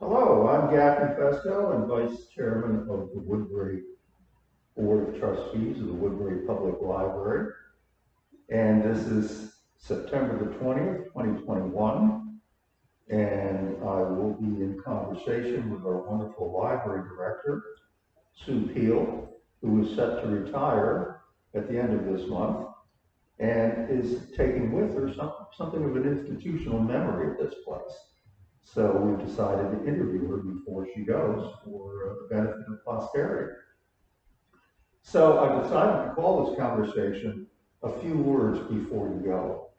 Hello, I'm Gaffney Feskoe and Vice Chairman of the Woodbury Board of Trustees of the Woodbury Public Library. And this is September the 20th, 2021. And I will be in conversation with our wonderful library director, Sue Piel, who is set to retire at the end of this month and is taking with her something of an institutional memory of this place. So we've decided to interview her before she goes for the benefit of posterity. So I decided to call this conversation A Few Words Before You Go.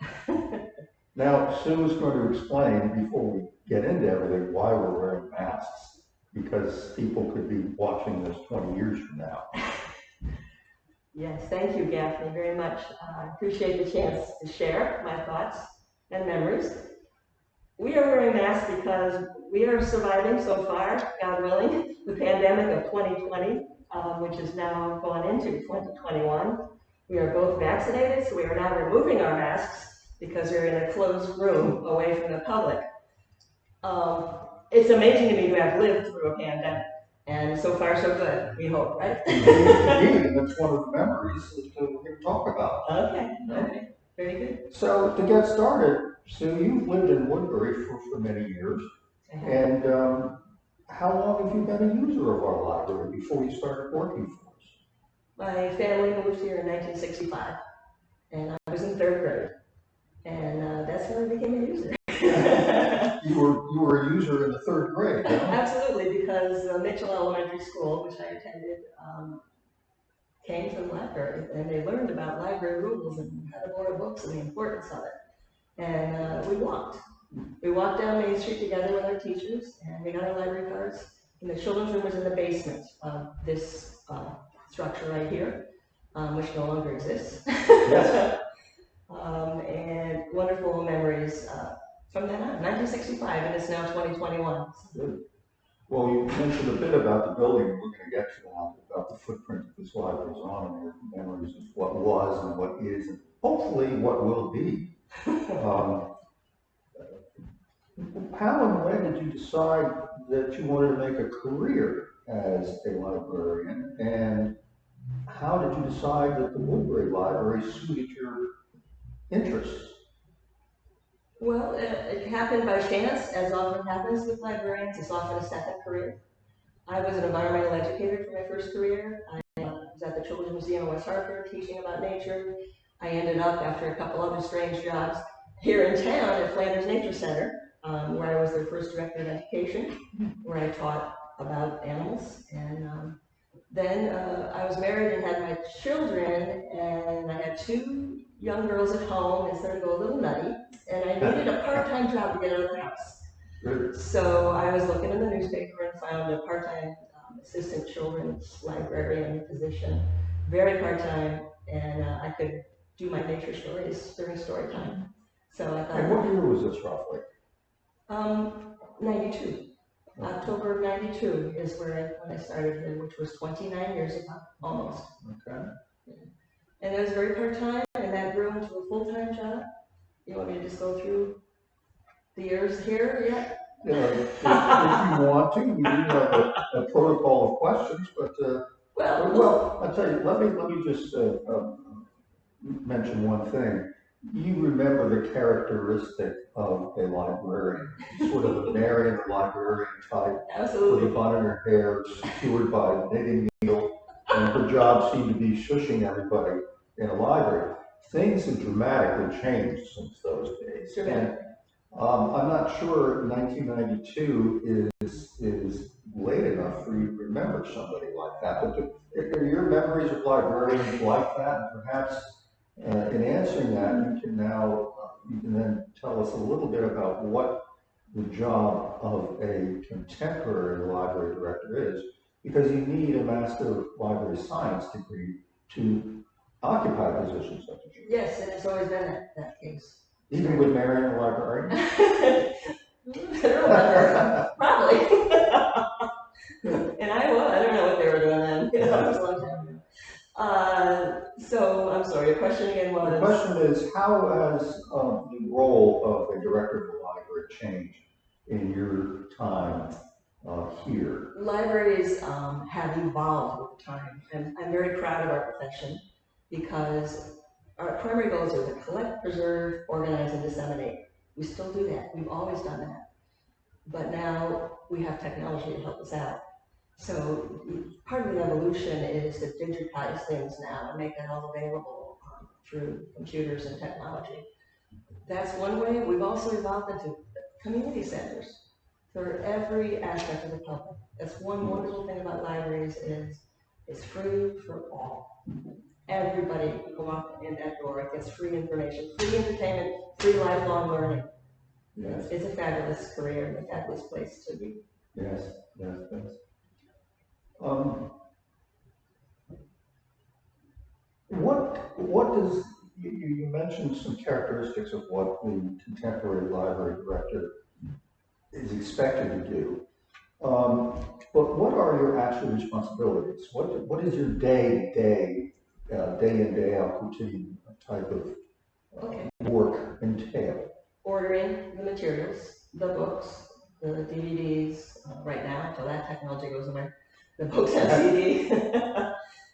Now, Sue is going to explain before we get into everything why we're wearing masks, because people could be watching this 20 years from now. Yes, thank you, Gaffney, very much. I appreciate the chance to share my thoughts and memories. We are wearing masks because we are surviving so far, God willing, the pandemic of 2020, which is now gone into 2021. We are both vaccinated, so we are now removing our masks because we're in a closed room away from the public. It's amazing to me to have lived through a pandemic. And so far, so good, we hope, right? Indeed, that's one of the memories that we're going to talk about. Okay, very good. So to get started, Sue, you've lived in Woodbury for many years. And how long have you been a user of our library before you started working for us? My family moved here in 1965, and I was in third grade. And that's when I became a user. You were a user in the third grade, huh? Absolutely, because Mitchell Elementary School, which I attended, came to the library, and they learned about library rules and how to borrow books and the importance of it. And we walked. We walked down Main Street together with our teachers, and we got our library cards. And the children's room was in the basement of this structure right here, which no longer exists. Yes. And wonderful memories from then on, 1965, and it's now 2021. Good. Well, you mentioned a bit about the building, and we're going to get to that, about the footprint that this library is on, and your memories of what was and what is, and hopefully what will be. How and when did you decide that you wanted to make a career as a librarian, and how did you decide that the Woodbury Library suited your interests? Well, it happened by chance, as often happens with librarians. It's often a second career. I was an environmental educator for my first career. I was at the Children's Museum in West Hartford teaching about nature. I ended up, after a couple other strange jobs, here in town at Flanders Nature Center, where I was their first director of education, where I taught about animals. And then I was married and had my children, and I had two young girls at home and started to go a little nutty, and I needed a part-time job to get out of the house. Good. So I was looking in the newspaper and found a part-time assistant children's librarian position, very part-time, and I could do my nature stories during story time. So I thought. And what year was this roughly? 92. October of 92 is when I started here, which was 29 years ago, almost. Okay. And it was very part-time, and that grew into a full-time job. You want me to just go through the years here yet? If you want to, we do have a protocol of questions, but well, I'll tell you. Let me just mention one thing. You remember the characteristic of a librarian, sort of a Marian librarian type. Absolutely. With a bun in her hair, secured by a knitting needle, and her job seemed to be shushing everybody in a library. Things have dramatically changed since those days. Sure. And I'm not sure 1992 is late enough for you to remember somebody like that. But are your memories of librarians like that? And perhaps in answering that, you can then tell us a little bit about what the job of a contemporary library director is, because you need a Master of Library Science degree to occupy positions such as yours. Yes, and it's always been that case. Even with Marion the librarian? Probably. And I don't know what they were doing then. It was a long time ago. So, I'm sorry, your question again was? The question is, how has the role of a director of the library changed in your time here? Libraries have evolved with time, and I'm very proud of our profession because our primary goals are to collect, preserve, organize, and disseminate. We still do that. We've always done that. But now we have technology to help us out. So part of the evolution is to digitize things now and make it all available through computers and technology. That's one way. We've also evolved into community centers for every aspect of the public. That's one wonderful thing about libraries is it's free for all. Everybody can go up in that door. It gets free information, free entertainment, free lifelong learning. Yes. It's a fabulous career and a fabulous place to be. Yes, yes, yes. What does, you mentioned some characteristics of what the contemporary library director is expected to do. But what are your actual responsibilities? What is your day-to-day, day in, day out routine type of work entail? Ordering the materials, the books, the DVDs, right now, until that technology goes away, the books on CD.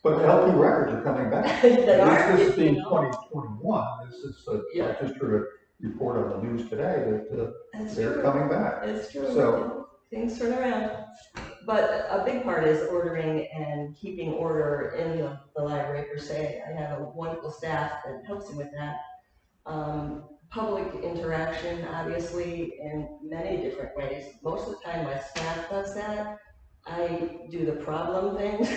But the LP records are coming back. They are. This is being 2021. This is, I just heard a report on the news today that they're coming back. It's true. So things turn around. But a big part is ordering and keeping order in the library per se. I have a wonderful staff that helps me with that. Public interaction, obviously, in many different ways. Most of the time my staff does that. I do the problem things.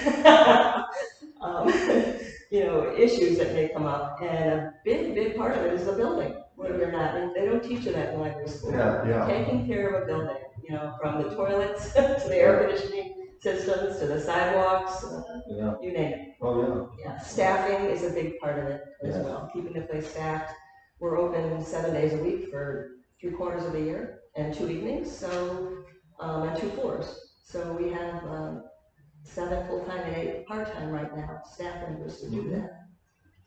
Issues that may come up, and a big part of it is the building. Believe it or not, and they don't teach you that in library school. yeah. Taking care of a building, from the toilets to the air conditioning systems to the sidewalks, you name it. Oh yeah. Yeah, staffing is a big part of it as well. Keeping the place staffed. We're open 7 days a week for 3/4 of the year and 2 evenings, so and 2 floors. So we have 7 full-time and 8 part-time right now, staff members to do that.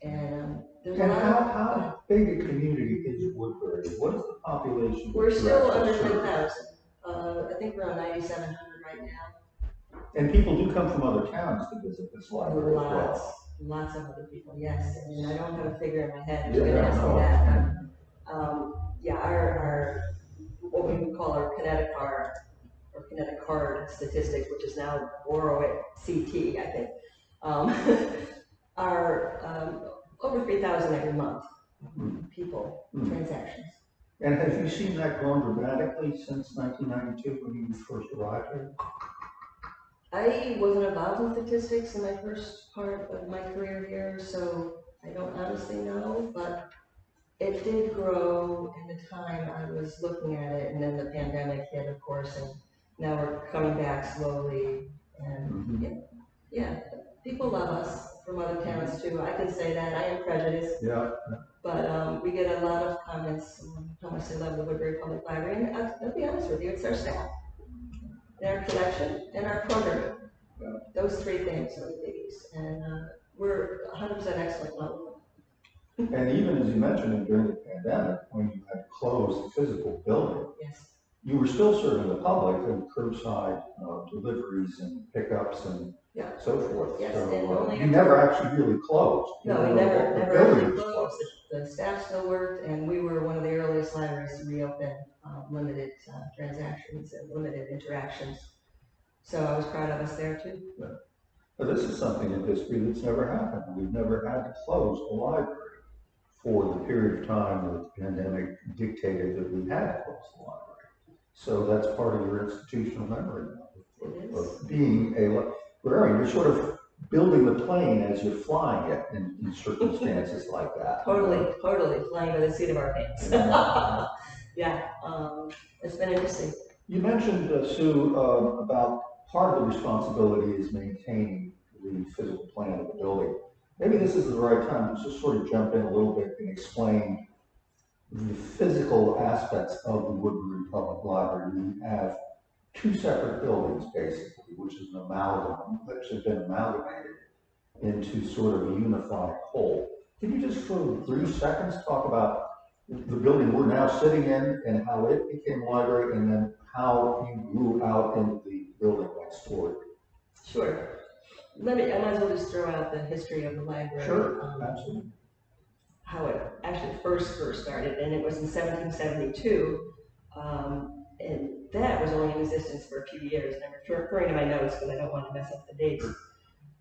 And there's a lot of... How big a community is Woodbury? What is the population? We're still under 10,000. I think we're on 9,700 right now. And people do come from other towns to visit this library as well. Lots of other people, yes. And I don't have a figure in my head. You're going to ask me that. But, our what we would call our kinetic card statistics, which is now Borrow CT, I think, are over 3,000 every month. People, transactions. And have you seen that grown dramatically since 1992 when you first arrived here? I wasn't involved in statistics in my first part of my career here, so I don't honestly know, but it did grow in the time I was looking at it, and then the pandemic hit, of course, and now we're coming back slowly. And people love us from other towns too. I can say that. I am prejudiced. Yeah. But we get a lot of comments on how much they love the Woodbury Public Library, and I'll be honest with you, it's our staff. Our collection and our programming. Those 3 things are the biggies, and we're 100% excellent level. And even as you mentioned, during the pandemic, when you had closed the physical building, you were still serving the public and curbside deliveries and pickups and so forth. Yes, so and you never actually really closed. No, we never actually closed. The staff still worked, and we were one of the earliest libraries to reopen limited transactions and limited interactions. So I was proud of us there too. But this is something in history that's never happened. We've never had to close a library for the period of time that the pandemic dictated that we had to close the library. So that's part of your institutional memory now, of being a librarian. You're sort of building the plane as you're flying it in circumstances like that. Totally flying by the seat of our pants. It's been interesting. You mentioned, Sue, about part of the responsibility is maintaining the physical plan of the building. Maybe this is the right time to just sort of jump in a little bit and explain the physical aspects of the Woodbury Public Library. We have 2 separate buildings, basically, which is an amalgam, which has been amalgamated into sort of a unified whole. Can you just for 3 seconds talk about the building we're now sitting in and how it became a library, and then how you grew out into the building next door. Sure. I might as well just throw out the history of the library. Sure, absolutely. How it actually first started, and it was in 1772, and that was only in existence for a few years. And I'm referring to my notes because I don't want to mess up the dates.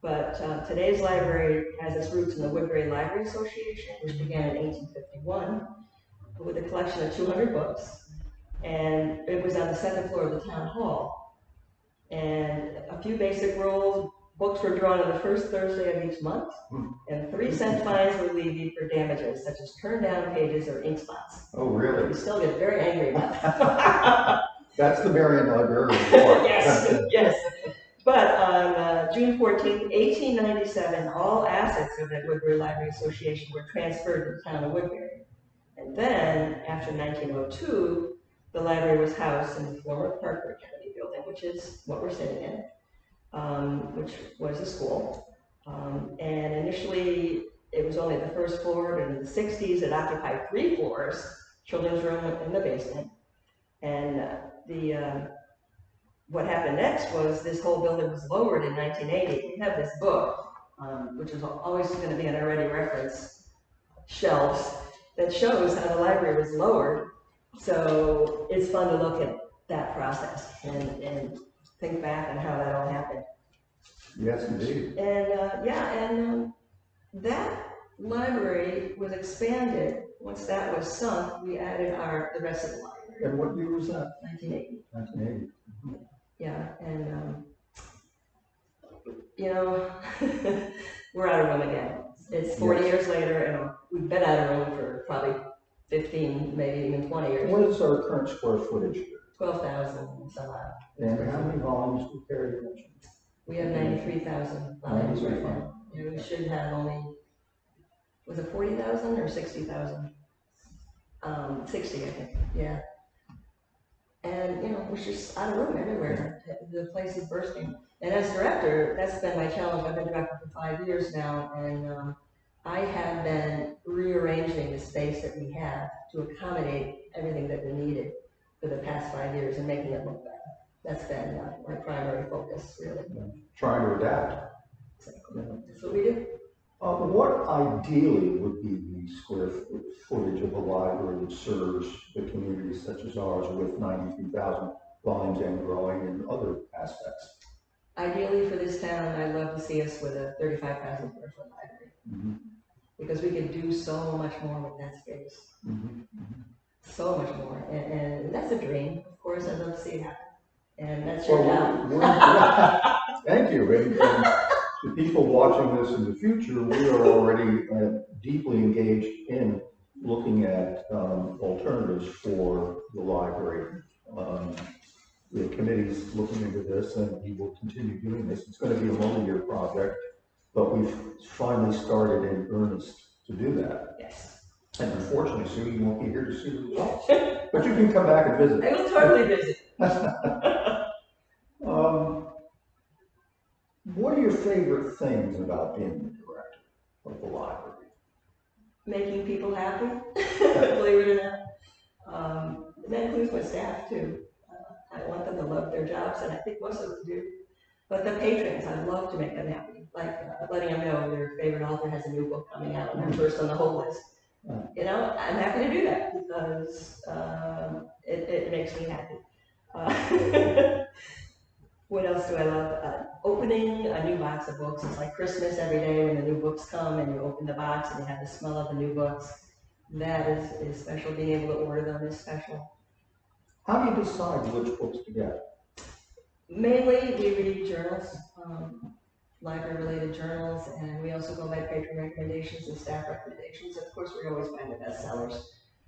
But today's library has its roots in the Woodbury Library Association, which began in 1851 with a collection of 200 books, and it was on the second floor of the town hall. And a few basic rules: books were drawn on the first Thursday of each month, and 3-cent fines were levied for damages such as turned down pages or ink spots. Oh, really? You still get very angry about that. That's the Marion Library report. Yes, yes. But on June 14th, 1897, all assets of the Woodbury Library Association were transferred to the town of Woodbury. And then, after 1902, the library was housed in the former Parker Academy building, which is what we're sitting in, which was a school. And initially, it was only the first floor, but in the 60s, it occupied 3 floors, children's room in the basement. And what happened next was this whole building was lowered in 1980. We have this book, which is always going to be on our ready reference shelves, that shows how the library was lowered. So it's fun to look at that process and think back on how that all happened. Yes, indeed. And that library was expanded. Once that was sunk, we added the rest of the library. And what year was that? 1980. 1980. Yeah, and you know, we're out of room again. It's 40 years later, and we've been out of room for probably 15, maybe even 20 years. What is our current square footage here? 12,000 some odd. And how many volumes do we carry? We have 93,000 volumes right now. We should have only, was it 40,000 or 60,000? 60, I think, yeah. And, we're just out of room everywhere. The place is bursting. And as director, that's been my challenge. I've been director for 5 years now, and I have been rearranging the space that we have to accommodate everything that we needed for the past 5 years and making it look better. That's been my primary focus, really. Trying to adapt. That's what we do. What ideally would be the square footage of a library that serves the community such as ours with 93,000 volumes and growing in other aspects? Ideally for this town, I'd love to see us with a 35,000 square foot library. Because we could do so much more with that space. So much more. And that's a dream. Of course, I'd love to see it happen. And that's your job. Thank you. And the people watching this in the future, we are already deeply engaged in looking at alternatives for the library. The committee's looking into this, and we will continue doing this. It's going to be a multi-year project, but we've finally started in earnest to do that. Yes. And unfortunately, Sue, you won't be here to see the results, but you can come back and visit. I will totally visit. What are your favorite things about being the director of the library? Making people happy, believe it or not. That includes my staff too. I want them to love their jobs, and I think most of them do. But the patrons, I love to make them happy. Like letting them know their favorite author has a new book coming out and they're first on the whole list. I'm happy to do that because it makes me happy. What else do I love? Opening a new box of books. It's like Christmas every day when the new books come and you open the box and you have the smell of the new books. That is special. Being able to order them is special. How do you decide which books to get? Mainly, we read journals, library-related journals, and we also go by patron recommendations and staff recommendations. And of course, we always find the bestsellers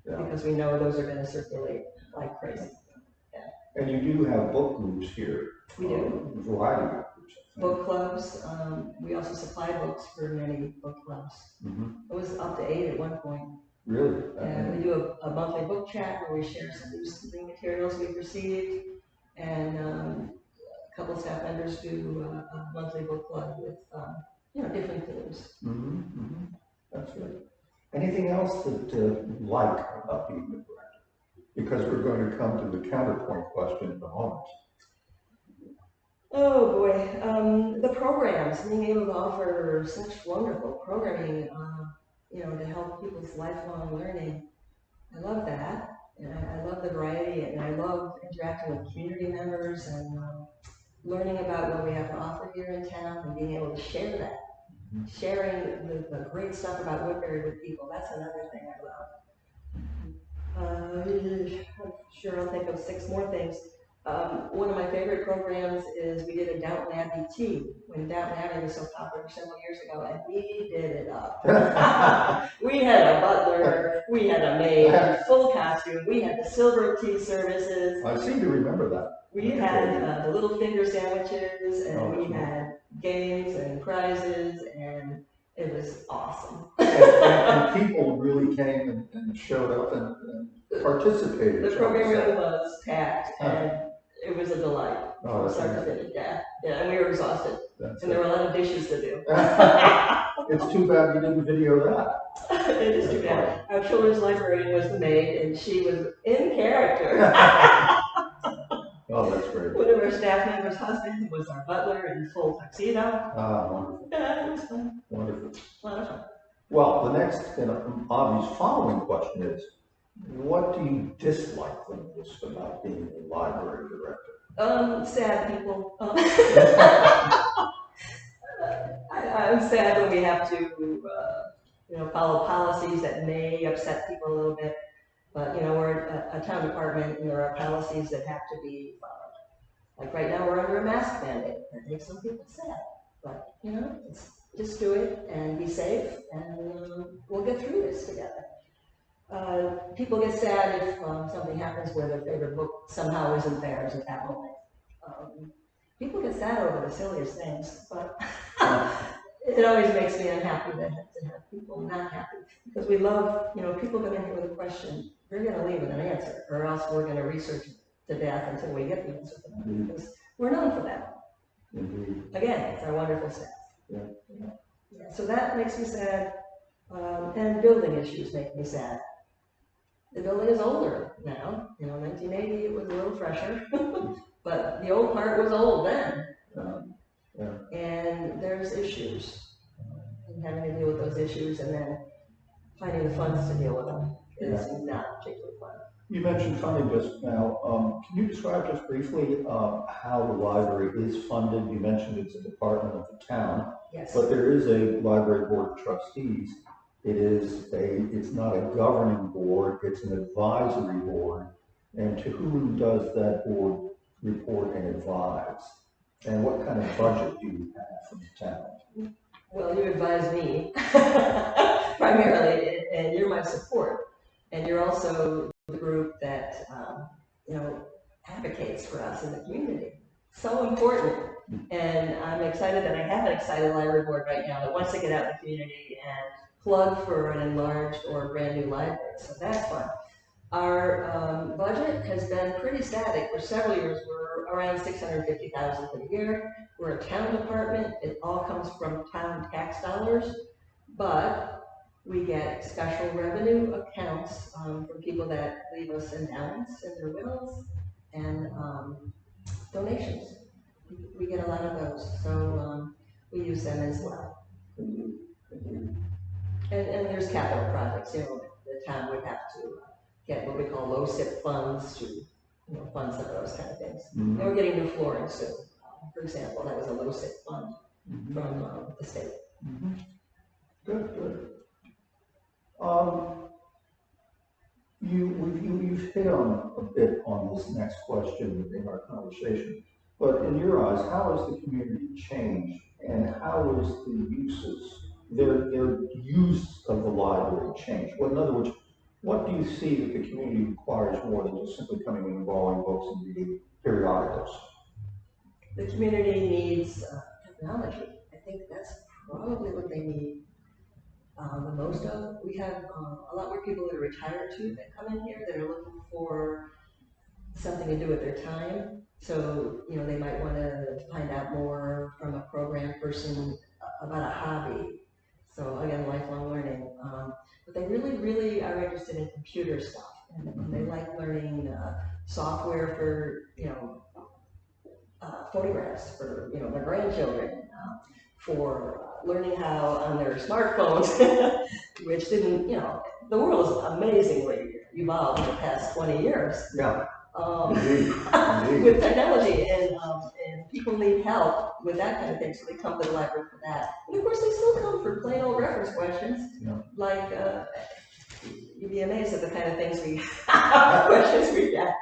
because we know those are going to circulate like crazy. And you do have book groups here. We do. A variety of groups. Book clubs. We also supply books for many book clubs. It was up to 8 at one point. Really? And we do a monthly book chat where we share some new materials we've received. And a couple of staff members do a monthly book club with different themes. That's good. Anything else that you like about being the director? Because we're going to come to the counterpoint question in a moment. Oh boy, the programs, being able to offer such wonderful programming, to help people's lifelong learning. I love that. And I love the variety, and I love interacting with community members and learning about what we have to offer here in town and being able to share that. Sharing the great stuff about Woodbury with people, that's another thing I love. I'm sure I'll think of 6 more things. One of my favorite programs is we did a Downton Abbey tea when Downton Abbey was so popular several years ago, and we did it up. We had a butler, we had a maid, full costume, we had the silver tea services. I seem to remember that. We had the little finger sandwiches, and we had games and prizes, and it was awesome. and people really came and showed up and participated. The program really was packed, and it was a delight from start to finish. Yeah, and we were exhausted, and there were a lot of dishes to do. It's too bad you didn't video that. It is too bad. Our children's librarian was the maid, and she was in character. Oh, that's great. One of our staff members' husband was our butler in full tuxedo. Ah, wonderful. Yeah, it was fun. Wonderful. A lot of fun. Well, the next and obvious following question is, what do you dislike the most about being a library director? Sad people. I'm sad when we have to, follow policies that may upset people a little bit. But, we're a town department, and there are policies that have to be followed. Like right now, we're under a mask mandate. That makes some people sad. But, just do it and be safe, and we'll get through this together. People get sad if something happens where their favorite book somehow isn't theirs at that moment. People get sad over the silliest things, but it always makes me unhappy to have people not happy. Because we love, people come in here with a question, they're going to leave with an answer, or else we're going to research to death until we get the answer for them. Because we're known for that. Again, it's our wonderful staff. Yeah. So that makes me sad, and building issues make me sad. The building is older now. 1980 it was a little fresher, but the old part was old then. And there's issues, and having to deal with those issues, and then finding the funds to deal with them is not particularly fun. You mentioned funding just now. Can you describe just briefly how the library is funded? You mentioned it's a department of the town, Yes. but there is a library board of trustees. It's not a governing board, it's an advisory board. And to whom does that board report and advise? And what kind of budget do you have from the town? Well, you advise me primarily, and you're my support. And you're also the group that, advocates for us in the community. So important. And I'm excited that I have an excited library board right now that wants to get out in the community and plug for an enlarged or brand new library. So that's fun. Our budget has been pretty static for several years. We're around $650,000 for the year. We're a town department. It all comes from town tax dollars, but we get special revenue accounts from people that leave us endowments in their wills and donations. We get a lot of those, so we use them as well. And there's capital projects. The town would have to get what we call low SIP funds to fund some of those kind of things. And we're getting new flooring soon. For example, that was a low SIP fund from the state. Good. You've hit on a bit on this next question in our conversation, but in your eyes, how has the community changed, and how is their use of the library changed? Well, in other words, what do you see that the community requires more than just simply coming and borrowing books and reading periodicals? The community needs technology. I think that's probably what they need the most of. We have a lot more people that are retired too that come in here that are looking for something to do with their time. So, they might want to find out more from a program person about a hobby. So again, lifelong learning. but they really are interested in computer stuff, and they like learning software for, photographs for, their grandchildren, for learning how on their smartphones, which didn't, the world has amazingly evolved in the past 20 years. Yeah. Indeed. With technology, and people need help with that kind of thing, so they come to the library for that. And of course, they still come for plain old reference questions, like you'd be amazed at the kind of things questions we get.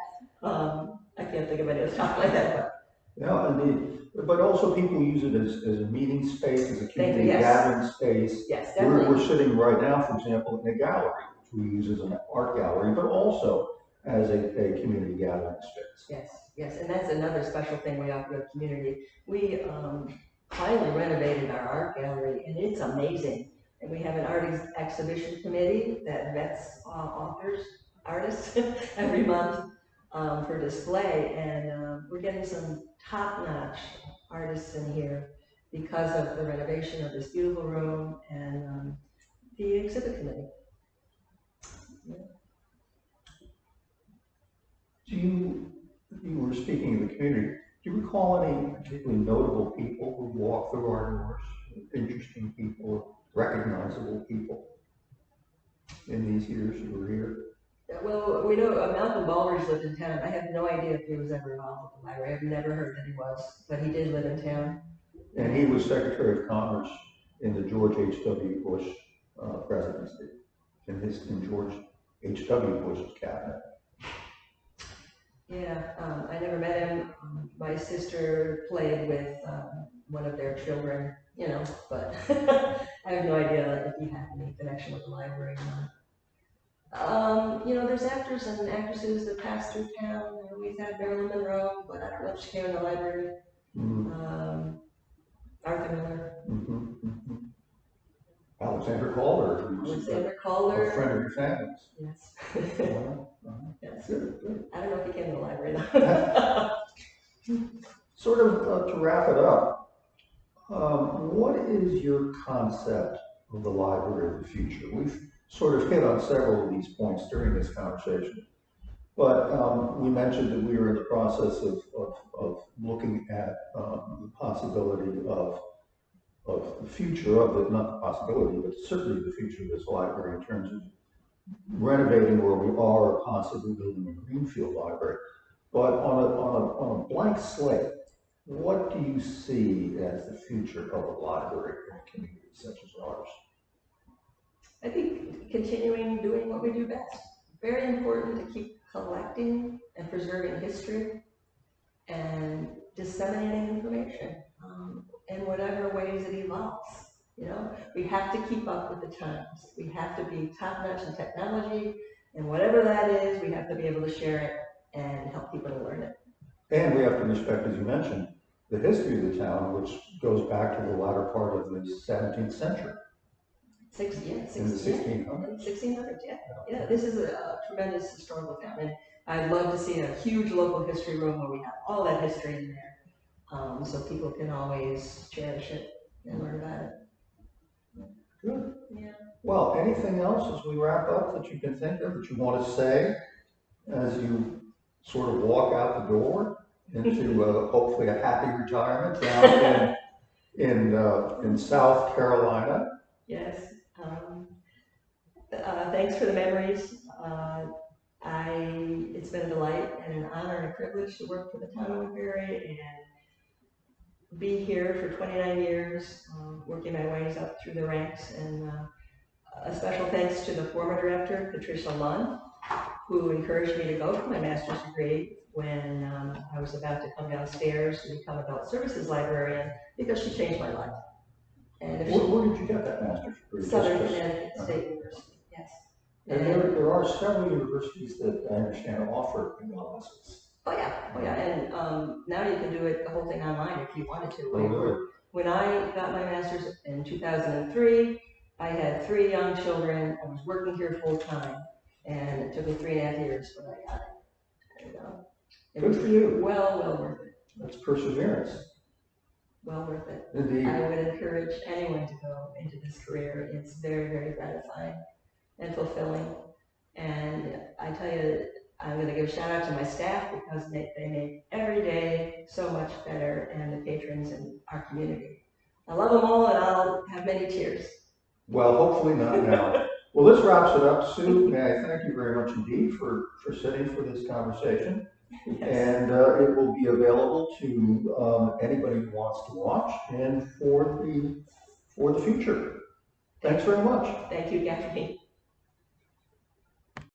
I can't think of any of the top like that, but. Yeah, indeed. But also people use it as a meeting space, as a community gathering space. Yes, definitely. We're sitting right now, for example, in a gallery, which we use as an art gallery, but also as a community gathering space. Yes, and that's another special thing we offer the community. We finally renovated our art gallery, and it's amazing. And we have an art exhibition committee that vets authors, artists every month for display, and we're getting some top-notch artists in here because of the renovation of this beautiful room and the exhibit committee. You were speaking of the community. Do you recall any particularly notable people who walked through our doors? Interesting people, recognizable people in these years you were here? Well, we know Malcolm Baldrige lived in town. I have no idea if he was ever involved with the library. I've never heard that he was, but he did live in town. And he was Secretary of Commerce in the George H.W. Bush presidency, in George H.W. Bush's cabinet. Yeah, I never met him. My sister played with one of their children, but I have no idea if he had any connection with the library or not. There's actors and actresses that pass through town. We've had Marilyn Monroe, but I don't know if she came in the library. Arthur Miller. Alexander Calder. Alexander Calder. A friend of your family's. Yes. Yes. Good. I don't know if he came to the library though. Sort of to wrap it up, what is your concept of the library of the future? We've sort of hit on several of these points during this conversation, but we mentioned that we were in the process of looking at the possibility of the future of it, not the possibility, but certainly the future of this library in terms of renovating where we are, or possibly building a greenfield library. But on a blank slate, what do you see as the future of a library in a community such as ours? I think continuing doing what we do best. Very important to keep collecting and preserving history and disseminating information in whatever ways it evolves. We have to keep up with the times. We have to be top-notch in technology, and whatever that is, we have to be able to share it and help people to learn it. And we have to respect, as you mentioned, the history of the town, which goes back to the latter part of the 17th century. In the 1600s. 1600s, yeah. This is a tremendous historical town, and I'd love to see a huge local history room where we have all that history in there, so people can always cherish it and learn about it. Good. Yeah. Well, anything else as we wrap up that you can think of that you want to say as you sort of walk out the door into hopefully a happy retirement down in South Carolina? Yes. Thanks for the memories. It's been a delight and an honor and a privilege to work for the town of Woodbury and be here for 29 years, working my ways up through the ranks. And a special thanks to the former director, Patricia Lund, who encouraged me to go for my master's degree when I was about to come downstairs to become adult services librarian, because she changed my life. And where did you get that master's degree? Southern Connecticut State University, yes. And there are several universities that I understand offer analysis. Oh yeah, and now you can do it, the whole thing online if you wanted to. Oh, really? When I got my master's in 2003, I had 3 young children. I was working here full time, and it took me 3.5 years, but I got it. And, Good for you. Well worth it. That's perseverance. well worth it. Indeed. I would encourage anyone to go into this career. It's very, very gratifying and fulfilling. And I tell you, I'm going to give a shout out to my staff because they make every day so much better, and the patrons in our community. I love them all, and I'll have many tears. Well, hopefully not now. Well, this wraps it up. Sue, may I thank you very much indeed for sitting for this conversation. Yes. And it will be available to anybody who wants to watch and for the future. Thanks very much. Thank you, Gaffney.